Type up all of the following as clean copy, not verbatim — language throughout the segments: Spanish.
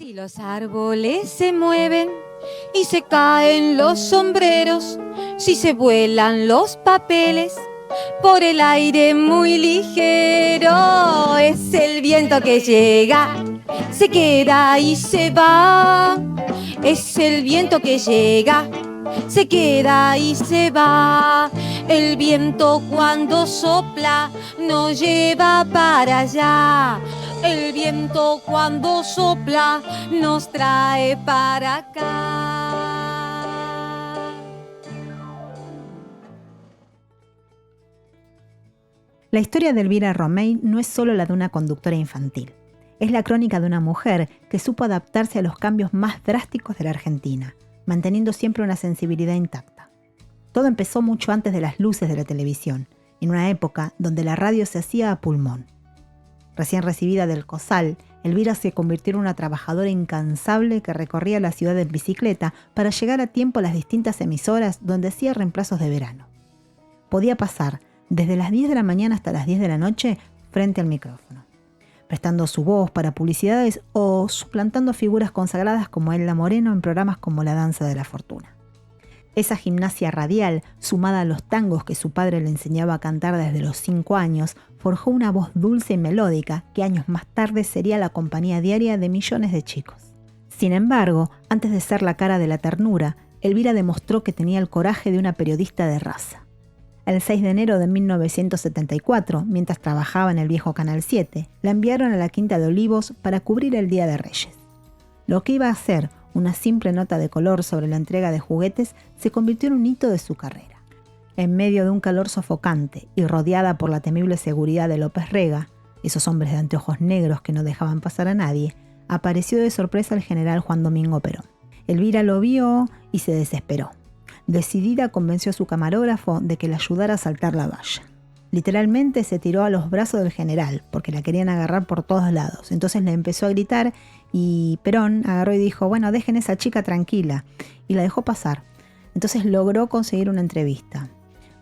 Si los árboles se mueven y se caen los sombreros, si se vuelan los papeles por el aire muy ligero, es el viento que llega, se queda y se va. Es el viento que llega, se queda y se va. El viento cuando sopla nos lleva para allá. El viento cuando sopla nos trae para acá. La historia de Elvira Romay no es solo la de una conductora infantil. Es la crónica de una mujer que supo adaptarse a los cambios más drásticos de la Argentina, manteniendo siempre una sensibilidad intacta. Todo empezó mucho antes de las luces de la televisión, en una época donde la radio se hacía a pulmón. Recién recibida del COSAL, Elvira se convirtió en una trabajadora incansable que recorría la ciudad en bicicleta para llegar a tiempo a las distintas emisoras donde hacía reemplazos de verano. Podía pasar desde las 10 de la mañana hasta las 10 de la noche frente al micrófono, prestando su voz para publicidades o suplantando figuras consagradas como Elda Moreno en programas como La Danza de la Fortuna. Esa gimnasia radial, sumada a los tangos que su padre le enseñaba a cantar desde los 5 años, forjó una voz dulce y melódica que años más tarde sería la compañía diaria de millones de chicos. Sin embargo, antes de ser la cara de la ternura, Elvira demostró que tenía el coraje de una periodista de raza. El 6 de enero de 1974, mientras trabajaba en el viejo Canal 7, la enviaron a la Quinta de Olivos para cubrir el Día de Reyes. Lo que iba a ser una simple nota de color sobre la entrega de juguetes se convirtió en un hito de su carrera. En medio de un calor sofocante y rodeada por la temible seguridad de López Rega, esos hombres de anteojos negros que no dejaban pasar a nadie, apareció de sorpresa el general Juan Domingo Perón. Elvira lo vio y se desesperó. Decidida, convenció a su camarógrafo de que le ayudara a saltar la valla. Literalmente se tiró a los brazos del general, porque la querían agarrar por todos lados. Entonces le empezó a gritar y Perón agarró y dijo, bueno, dejen a esa chica tranquila. Y la dejó pasar. Entonces logró conseguir una entrevista.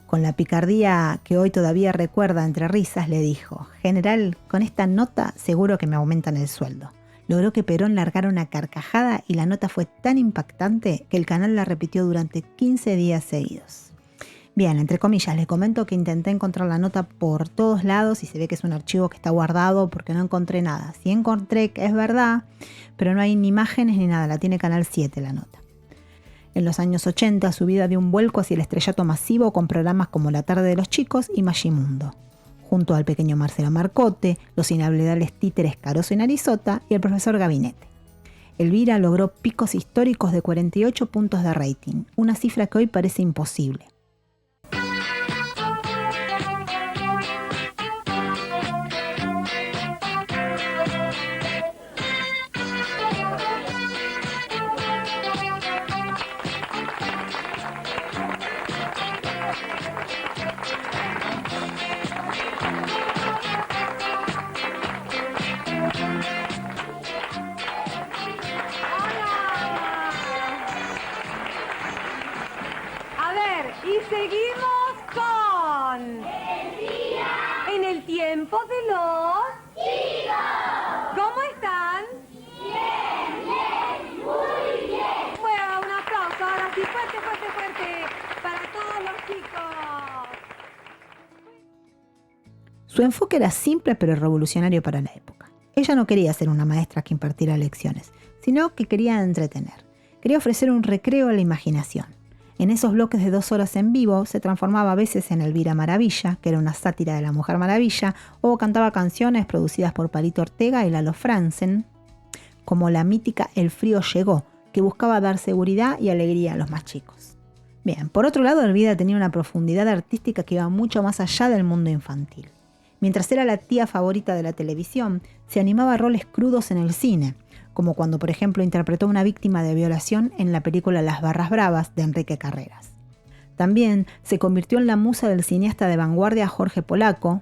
Con la picardía que hoy todavía recuerda entre risas, le dijo, general, con esta nota seguro que me aumentan el sueldo. Logró que Perón largara una carcajada y la nota fue tan impactante que el canal la repitió durante 15 días seguidos. Bien, entre comillas, les comento que intenté encontrar la nota por todos lados y se ve que es un archivo que está guardado porque no encontré nada. Sí encontré que es verdad, pero no hay ni imágenes ni nada, la tiene Canal 7 la nota. En los años 80 su vida dio un vuelco hacia el estrellato masivo con programas como La Tarde de los Chicos y Magimundo, junto al pequeño Marcelo Marcote, los inolvidables títeres Caroso y Narizota y el profesor Gabinete. Elvira logró picos históricos de 48 puntos de rating, una cifra que hoy parece imposible. Y seguimos con Elvira en el tiempo de los chicos. ¿Cómo están? Bien, bien, muy bien. Bueno, un aplauso, ahora sí, fuerte, fuerte, fuerte para todos los chicos. Su enfoque era simple pero revolucionario para la época. Ella no quería ser una maestra que impartiera lecciones, sino que quería entretener. Quería ofrecer un recreo a la imaginación. En esos bloques de 2 horas en vivo se transformaba a veces en Elvira Maravilla, que era una sátira de la Mujer Maravilla, o cantaba canciones producidas por Palito Ortega y Lalo Franzen, como la mítica El frío llegó, que buscaba dar seguridad y alegría a los más chicos. Bien, por otro lado, Elvira tenía una profundidad artística que iba mucho más allá del mundo infantil. Mientras era la tía favorita de la televisión, se animaba a roles crudos en el cine, como cuando, por ejemplo, interpretó a una víctima de violación en la película Las Barras Bravas de Enrique Carreras. También se convirtió en la musa del cineasta de vanguardia Jorge Polaco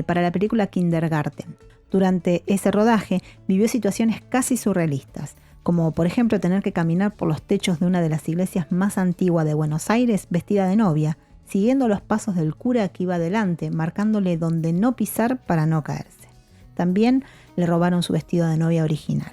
para la película Kindergarten. Durante ese rodaje vivió situaciones casi surrealistas, como por ejemplo tener que caminar por los techos de una de las iglesias más antiguas de Buenos Aires vestida de novia, siguiendo los pasos del cura que iba delante, marcándole dónde no pisar para no caerse. También le robaron su vestido de novia original.